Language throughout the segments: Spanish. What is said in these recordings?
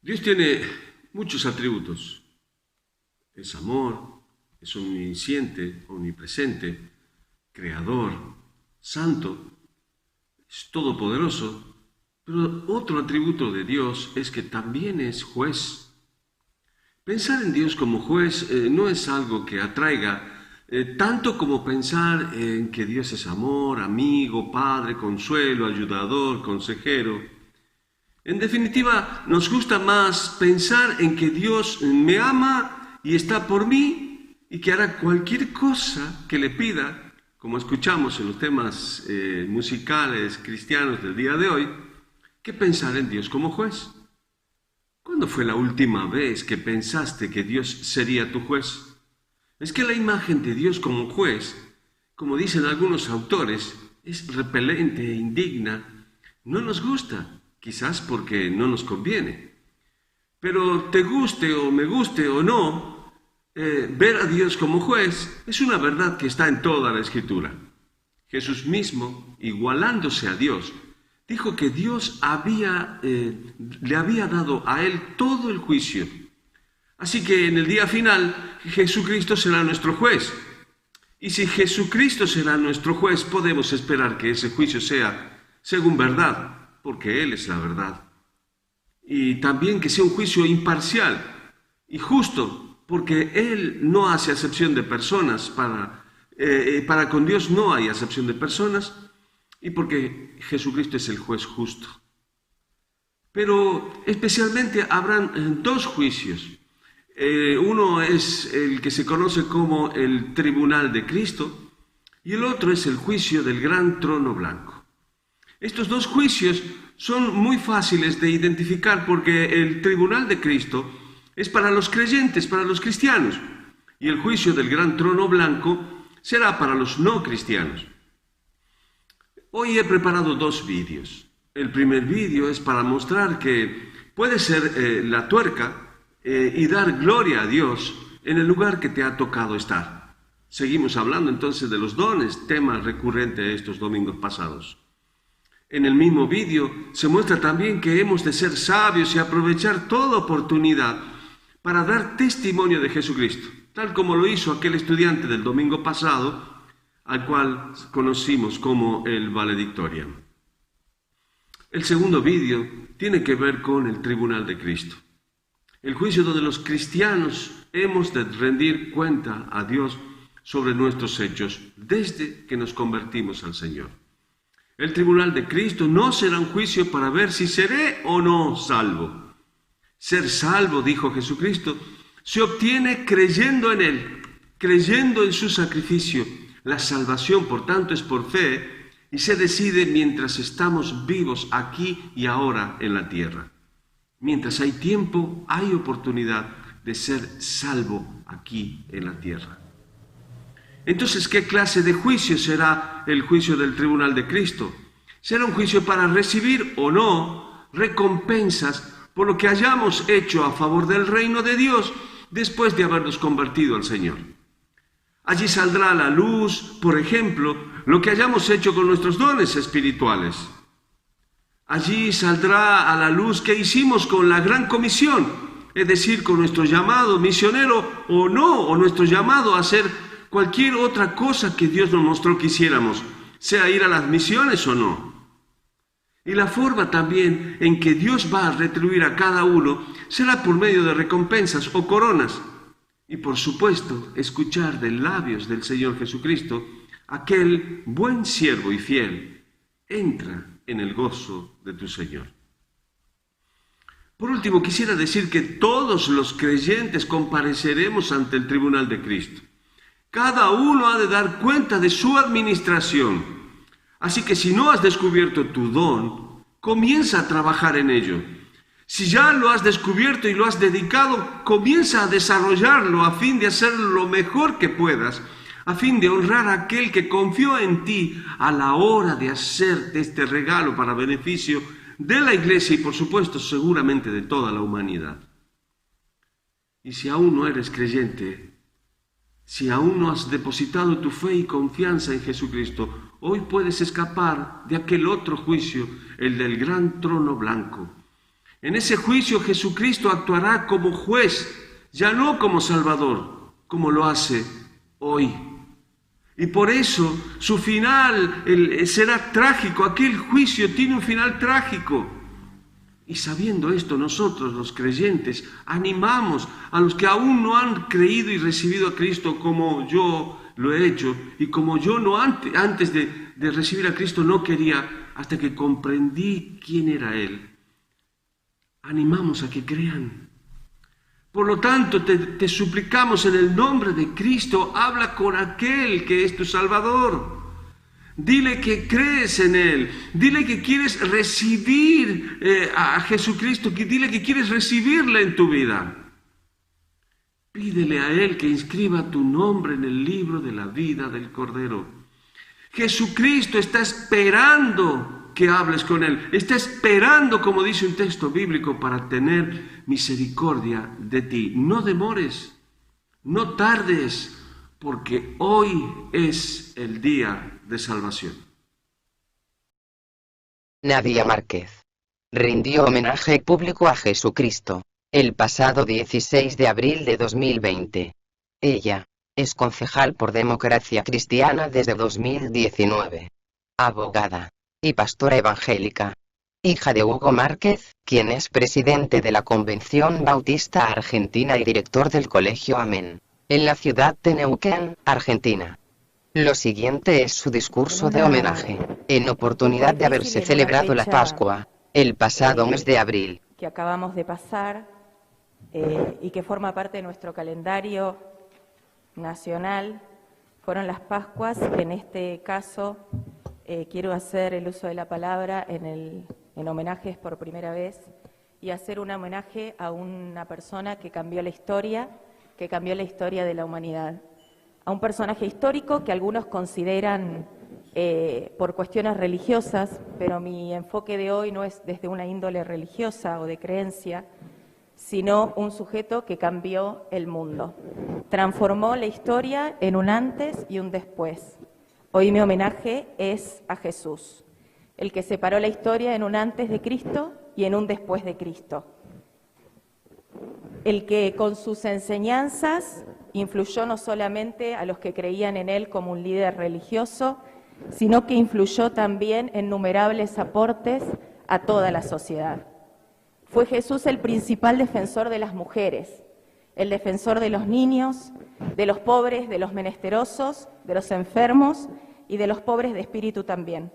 Dios tiene muchos atributos. Es amor, es omnisciente, omnipresente, creador, santo, es todopoderoso. Pero otro atributo de Dios es que también es juez. Pensar en Dios como juez no es algo que atraiga tanto como pensar en que Dios es amor, amigo, padre, consuelo, ayudador, consejero. En definitiva, nos gusta más pensar en que Dios me ama y está por mí y que hará cualquier cosa que le pida, como escuchamos en los temas musicales cristianos del día de hoy, que pensar en Dios como juez. ¿Cuándo fue la última vez que pensaste que Dios sería tu juez? Es que la imagen de Dios como juez, como dicen algunos autores, es repelente e indigna. No nos gusta, quizás porque no nos conviene. Pero te guste o me guste o no, ver a Dios como juez es una verdad que está en toda la Escritura. Jesús mismo, igualándose a Dios, dijo que Dios le había dado a él todo el juicio. Así que en el día final, Jesucristo será nuestro juez. Y si Jesucristo será nuestro juez, podemos esperar que ese juicio sea según verdad, porque Él es la verdad. Y también que sea un juicio imparcial y justo, porque Él no hace acepción de personas. Para con Dios no hay acepción de personas, y porque Jesucristo es el juez justo. Pero especialmente habrán dos juicios. Uno es el que se conoce como el tribunal de Cristo y el otro es el juicio del gran trono blanco. Estos dos juicios son muy fáciles de identificar porque el tribunal de Cristo es para los creyentes, para los cristianos, y el juicio del gran trono blanco será para los no cristianos. Hoy he preparado dos vídeos. El primer vídeo es para mostrar que puede ser la tuerca y dar gloria a Dios en el lugar que te ha tocado estar. Seguimos hablando entonces de los dones, tema recurrente de estos domingos pasados. En el mismo vídeo se muestra también que hemos de ser sabios y aprovechar toda oportunidad para dar testimonio de Jesucristo, tal como lo hizo aquel estudiante del domingo pasado, al cual conocimos como el valedictorian. El segundo vídeo tiene que ver con el tribunal de Cristo, el juicio donde los cristianos hemos de rendir cuenta a Dios sobre nuestros hechos desde que nos convertimos al Señor. El tribunal de Cristo no será un juicio para ver si seré o no salvo. Ser salvo, dijo Jesucristo, se obtiene creyendo en Él, creyendo en su sacrificio. La salvación, por tanto, es por fe y se decide mientras estamos vivos aquí y ahora en la tierra. Mientras hay tiempo, hay oportunidad de ser salvo aquí en la tierra. Entonces, ¿qué clase de juicio será el juicio del tribunal de Cristo? ¿Será un juicio para recibir o no recompensas por lo que hayamos hecho a favor del reino de Dios después de habernos convertido al Señor? Allí saldrá a la luz, por ejemplo, lo que hayamos hecho con nuestros dones espirituales. Allí saldrá a la luz qué hicimos con la gran comisión, es decir, con nuestro llamado misionero o no, o nuestro llamado a hacer cualquier otra cosa que Dios nos mostró que hiciéramos, sea ir a las misiones o no. Y la forma también en que Dios va a retribuir a cada uno será por medio de recompensas o coronas. Y por supuesto, escuchar de labios del Señor Jesucristo, aquel buen siervo y fiel, entra en el gozo de tu Señor. Por último, quisiera decir que todos los creyentes compareceremos ante el tribunal de Cristo. Cada uno ha de dar cuenta de su administración. Así que si no has descubierto tu don, comienza a trabajar en ello. Si ya lo has descubierto y lo has dedicado, comienza a desarrollarlo a fin de hacerlo lo mejor que puedas, a fin de honrar a aquel que confió en ti a la hora de hacerte este regalo para beneficio de la iglesia y, por supuesto, seguramente de toda la humanidad. Y si aún no eres creyente, si aún no has depositado tu fe y confianza en Jesucristo, hoy puedes escapar de aquel otro juicio, el del gran trono blanco. En ese juicio Jesucristo actuará como juez, ya no como Salvador, como lo hace hoy. Y por eso su final será trágico, aquel juicio tiene un final trágico. Y sabiendo esto, nosotros los creyentes animamos a los que aún no han creído y recibido a Cristo como yo lo he hecho y como yo no antes de recibir a Cristo no quería hasta que comprendí quién era Él. Animamos a que crean. Por lo tanto, te suplicamos en el nombre de Cristo, habla con aquel que es tu Salvador. Dile que crees en Él, dile que quieres recibir a Jesucristo, dile que quieres recibirle en tu vida. Pídele a Él que inscriba tu nombre en el libro de la vida del Cordero. Jesucristo está esperando que hables con Él, está esperando, como dice un texto bíblico, para tener misericordia de ti. No demores, no tardes, porque hoy es el día de salvación. Nadia Márquez rindió homenaje público a Jesucristo el pasado 16 de abril de 2020. Ella es concejal por Democracia Cristiana desde 2019. Abogada y pastora evangélica. Hija de Hugo Márquez, quien es presidente de la Convención Bautista Argentina y director del Colegio Amén, en la ciudad de Neuquén, Argentina. Lo siguiente es su discurso de homenaje, en oportunidad de haberse celebrado la Pascua, el pasado mes de abril. Que acabamos de pasar y que forma parte de nuestro calendario nacional, fueron las Pascuas. En este caso quiero hacer el uso de la palabra en homenajes por primera vez y hacer un homenaje a una persona que cambió la historia de la humanidad. A un personaje histórico que algunos consideran por cuestiones religiosas, pero mi enfoque de hoy no es desde una índole religiosa o de creencia, sino un sujeto que cambió el mundo. Transformó la historia en un antes y un después. Hoy mi homenaje es a Jesús, el que separó la historia en un antes de Cristo y en un después de Cristo. El que con sus enseñanzas influyó no solamente a los que creían en él como un líder religioso, sino que influyó también en innumerables aportes a toda la sociedad. Fue Jesús el principal defensor de las mujeres, el defensor de los niños, de los pobres, de los menesterosos, de los enfermos y de los pobres de espíritu también.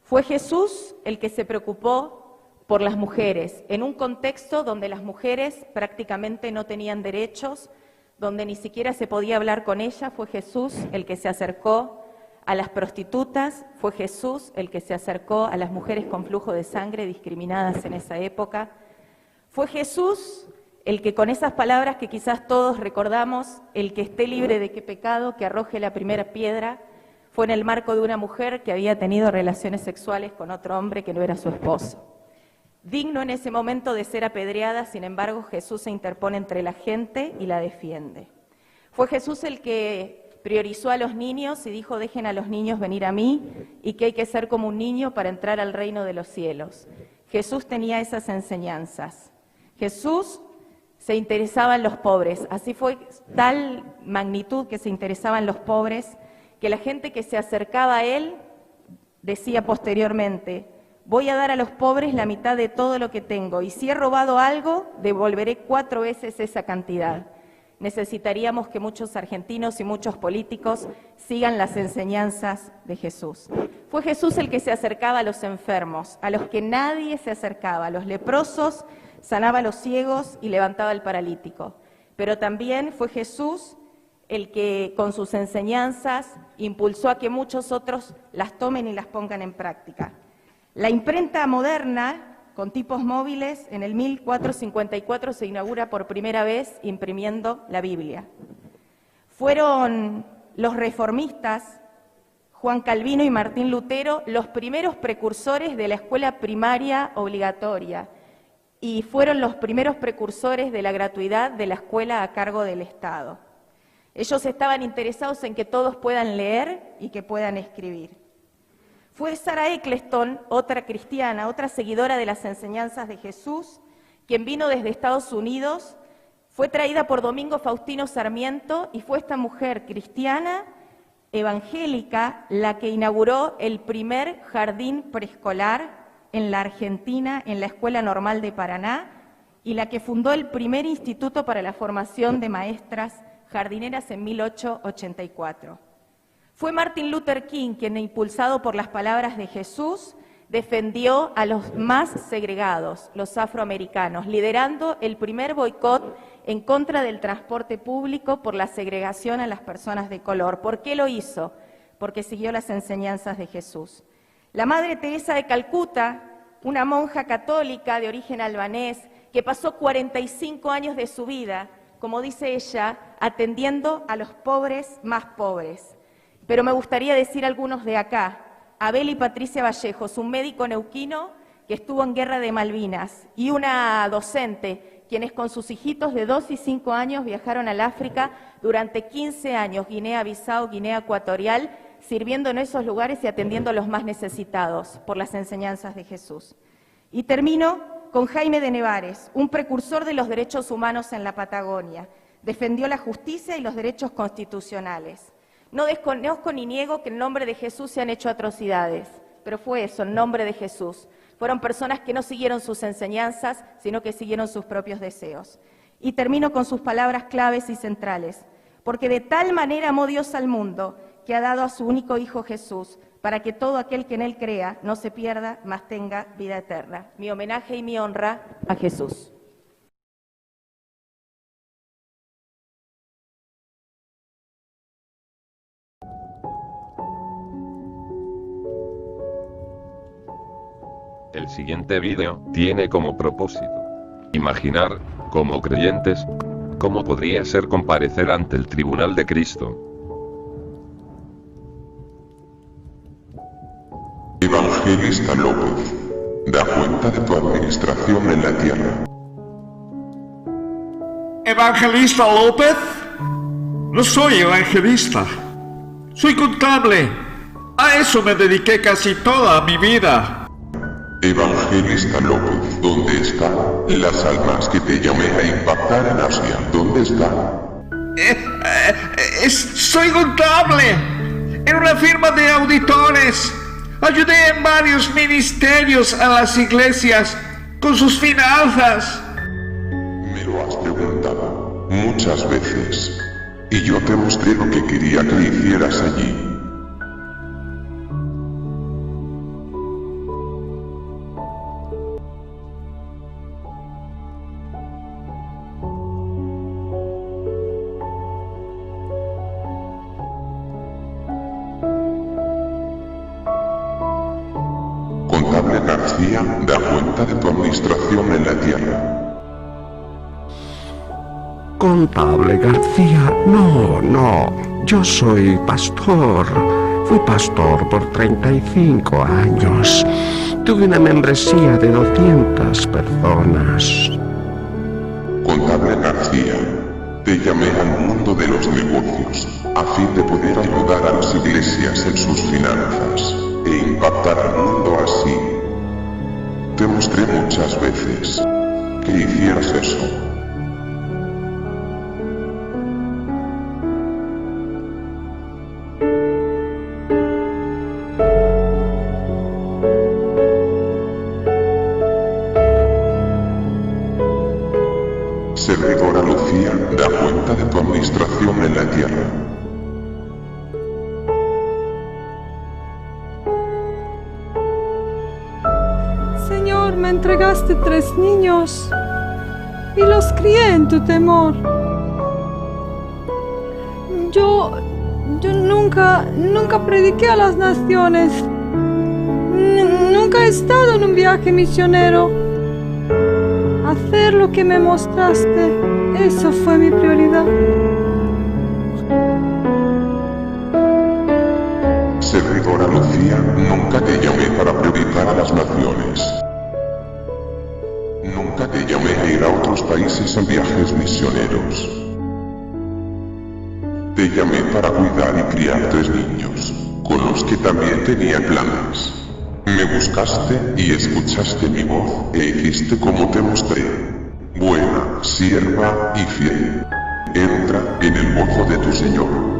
Fue Jesús el que se preocupó por las mujeres, en un contexto donde las mujeres prácticamente no tenían derechos, donde ni siquiera se podía hablar con ellas. Fue Jesús el que se acercó a las prostitutas, fue Jesús el que se acercó a las mujeres con flujo de sangre discriminadas en esa época. Fue Jesús el que con esas palabras que quizás todos recordamos, el que esté libre de qué pecado, que arroje la primera piedra, fue en el marco de una mujer que había tenido relaciones sexuales con otro hombre que no era su esposo. Digno en ese momento de ser apedreada, sin embargo, Jesús se interpone entre la gente y la defiende. Fue Jesús el que priorizó a los niños y dijo: dejen a los niños venir a mí, y que hay que ser como un niño para entrar al reino de los cielos. Jesús tenía esas enseñanzas. Jesús se interesaba en los pobres, así fue tal magnitud que se interesaba en los pobres, que la gente que se acercaba a él decía posteriormente: voy a dar a los pobres la mitad de todo lo que tengo, y si he robado algo, devolveré 4 veces esa cantidad. Necesitaríamos que muchos argentinos y muchos políticos sigan las enseñanzas de Jesús. Fue Jesús el que se acercaba a los enfermos, a los que nadie se acercaba, a los leprosos, sanaba a los ciegos y levantaba al paralítico. Pero también fue Jesús el que con sus enseñanzas impulsó a que muchos otros las tomen y las pongan en práctica. La imprenta moderna, con tipos móviles, en el 1454 se inaugura por primera vez imprimiendo la Biblia. Fueron los reformistas, Juan Calvino y Martín Lutero, los primeros precursores de la escuela primaria obligatoria y fueron los primeros precursores de la gratuidad de la escuela a cargo del Estado. Ellos estaban interesados en que todos puedan leer y que puedan escribir. Fue Sarah Eccleston, otra cristiana, otra seguidora de las enseñanzas de Jesús, quien vino desde Estados Unidos, fue traída por Domingo Faustino Sarmiento y fue esta mujer cristiana, evangélica, la que inauguró el primer jardín preescolar en la Argentina, en la Escuela Normal de Paraná, y la que fundó el primer instituto para la formación de maestras jardineras en 1884. Fue Martin Luther King quien, impulsado por las palabras de Jesús, defendió a los más segregados, los afroamericanos, liderando el primer boicot en contra del transporte público por la segregación a las personas de color. ¿Por qué lo hizo? Porque siguió las enseñanzas de Jesús. La Madre Teresa de Calcuta, una monja católica de origen albanés, que pasó 45 años de su vida, como dice ella, atendiendo a los pobres más pobres. Pero me gustaría decir algunos de acá. Abel y Patricia Vallejos, un médico neuquino que estuvo en Guerra de Malvinas, y una docente, quienes con sus hijitos de 2 y 5 años viajaron al África durante 15 años, Guinea-Bissau, Guinea Ecuatorial, sirviendo en esos lugares y atendiendo a los más necesitados por las enseñanzas de Jesús. Y termino con Jaime de Nevares, un precursor de los derechos humanos en la Patagonia. Defendió la justicia y los derechos constitucionales. No desconozco ni niego que en nombre de Jesús se han hecho atrocidades, pero fue eso, en nombre de Jesús. Fueron personas que no siguieron sus enseñanzas, sino que siguieron sus propios deseos. Y termino con sus palabras claves y centrales. Porque de tal manera amó Dios al mundo, que ha dado a su único Hijo Jesús, para que todo aquel que en Él crea no se pierda, mas tenga vida eterna. Mi homenaje y mi honra a Jesús. El siguiente vídeo tiene como propósito imaginar, como creyentes, cómo podría ser comparecer ante el tribunal de Cristo. Evangelista López, da cuenta de tu administración en la tierra. ¿Evangelista López? No soy evangelista. Soy contable. A eso me dediqué casi toda mi vida. Evangelista López, ¿dónde están las almas que te llamé a impactar en Asia? ¿Dónde están? Soy contable. En una firma de auditores. Ayudé en varios ministerios a las iglesias con sus finanzas. Me lo has preguntado muchas veces. Y yo te mostré lo que quería que hicieras allí. Contable García, da cuenta de tu administración en la tierra. Contable García, no, yo soy pastor. Fui pastor por 35 años. Tuve una membresía de 200 personas. Contable García, te llamé al mundo de los negocios, a fin de poder ayudar a las iglesias en sus finanzas, e impactar al mundo así. Te mostré muchas veces que hicieras eso. Servidora Lucía, da cuenta de tu administración en la tierra. Señor, me entregaste 3 niños y los crié en tu temor. Yo nunca prediqué a las naciones. Nunca he estado en un viaje misionero. Hacer lo que me mostraste, eso fue mi prioridad. Servidora Lucía, nunca te llamé para predicar a las naciones. Nunca te llamé a ir a otros países en viajes misioneros. Te llamé para cuidar y criar 3 niños, con los que también tenía planes. Me buscaste y escuchaste mi voz, e hiciste como te mostré. Buena, sierva y fiel. Entra en el gozo de tu Señor.